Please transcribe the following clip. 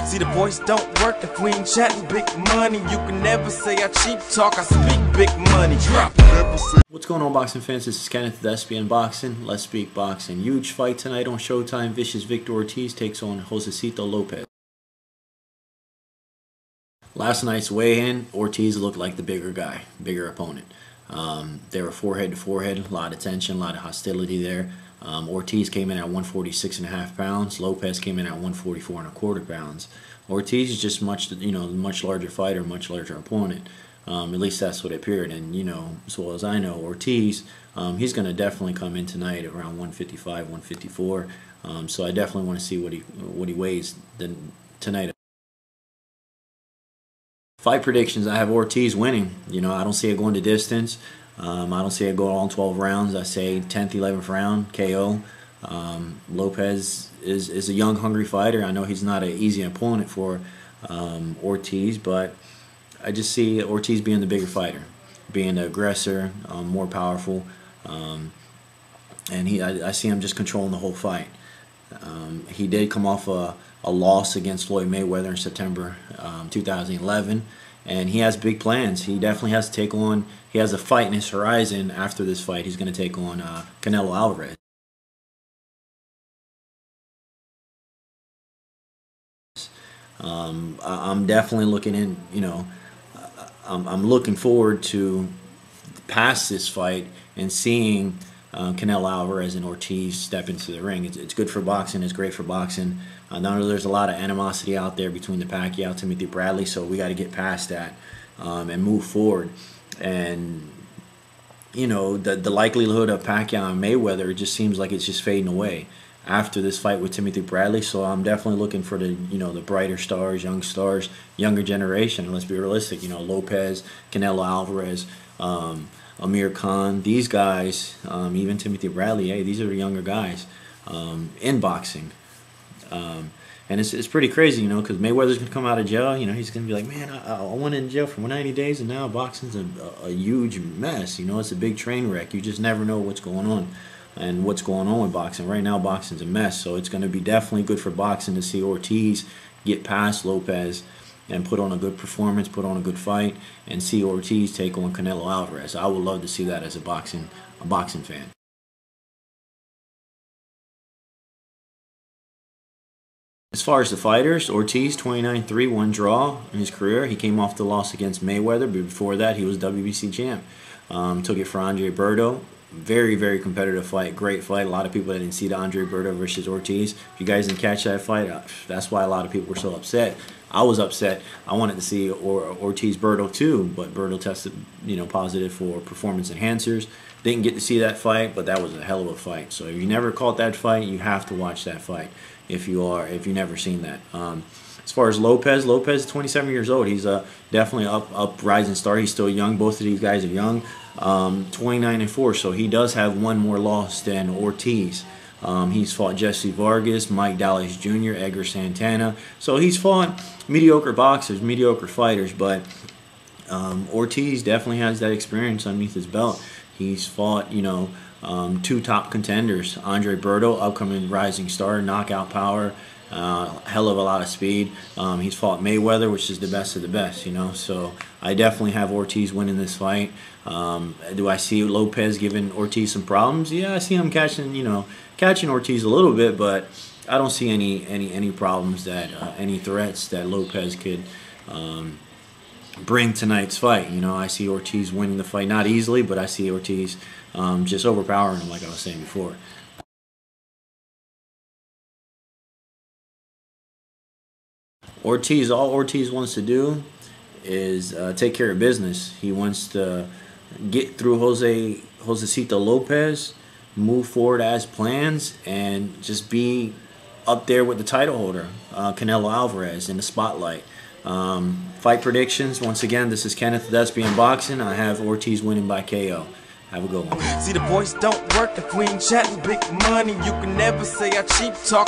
See, the voice don't work if we ain't chatting big money. You can never say I cheap talk, I speak big money. Drop. What's going on, boxing fans? This is Kenneth with SBN Boxing. Let's speak boxing. Huge fight tonight on Showtime. Vicious Victor Ortiz takes on Josesito Lopez. Last night's weigh-in, Ortiz looked like the bigger guy, bigger opponent. They were forehead to forehead, a lot of tension, a lot of hostility there. Ortiz came in at 146.5 pounds. Lopez came in at 144.25 pounds. Ortiz is just much larger fighter, much larger opponent. At least that's what it appeared. And as well as I know, Ortiz, he's going to definitely come in tonight at around 155, 154. So I definitely want to see what he weighs tonight. Fight predictions, I have Ortiz winning. I don't see it going to distance. I don't see it going all 12 rounds. I say 10th, 11th round, KO. Lopez is a young, hungry fighter. I know he's not an easy opponent for Ortiz, but I just see Ortiz being the bigger fighter, being the aggressor, more powerful. And I see him just controlling the whole fight. He did come off a loss against Floyd Mayweather in September 2011, and he has big plans. He definitely has to take on, he has a fight in his horizon after this fight. He's going to take on Canelo Alvarez. I'm definitely looking in, I'm looking forward to past this fight and seeing Canelo Alvarez and Ortiz step into the ring. It's good for boxing. It's great for boxing. I know there's a lot of animosity out there between the Pacquiao, Timothy Bradley, so we got to get past that and move forward. And the likelihood of Pacquiao and Mayweather, it just seems like it's just fading away after this fight with Timothy Bradley. So I'm definitely looking for the brighter stars, younger generation. And let's be realistic. Lopez, Canelo Alvarez, Amir Khan, these guys, even Timothy Bradley, hey, these are the younger guys in boxing. And it's pretty crazy, because Mayweather's going to come out of jail. He's going to be like, man, I went in jail for 90 days, and now boxing's a huge mess. It's a big train wreck. You just never know what's going on and what's going on with boxing. Right now, boxing's a mess, so it's going to be definitely good for boxing to see Ortiz get past Lopez and put on a good performance, put on a good fight, and see Ortiz take on Canelo Alvarez. I would love to see that as a boxing fan. As far as the fighters, Ortiz 29-3, one draw in his career. He came off the loss against Mayweather, but before that he was WBC champ. Took it for Andre Berto. Very, very competitive fight. Great fight. A lot of people didn't see the Andre Berto versus Ortiz. If you guys didn't catch that fight, that's why a lot of people were so upset. I was upset. I wanted to see Ortiz Berto too, but Berto tested positive for performance enhancers. Didn't get to see that fight, but that was a hell of a fight. So if you never caught that fight, you have to watch that fight if you've never seen that. As far as Lopez is 27 years old. He's definitely up rising star. He's still young. Both of these guys are young. 29-4, so he does have one more loss than Ortiz. He's fought Jesse Vargas, Mike Dallas Jr., Edgar Santana. So he's fought mediocre boxers, mediocre fighters, but Ortiz definitely has that experience underneath his belt. He's fought, two top contenders. Andre Berto, upcoming rising star, knockout power, hell of a lot of speed. He's fought Mayweather, which is the best of the best, So I definitely have Ortiz winning this fight. Do I see Lopez giving Ortiz some problems? Yeah, I see him catching Ortiz a little bit, but I don't see any problems any threats that Lopez could bring tonight's fight. I see Ortiz winning the fight, not easily, but I see Ortiz just overpowering him, like I was saying before. All Ortiz wants to do is take care of business. He wants to get through Josesito Lopez, move forward as plans, and just be up there with the title holder, Canelo Alvarez, in the spotlight. Fight predictions, once again, this is Kenneth with SBN Boxing. I have Ortiz winning by KO. Have a good one. See, the voice don't work if we ain't chatting big money. You can never say I cheap talk.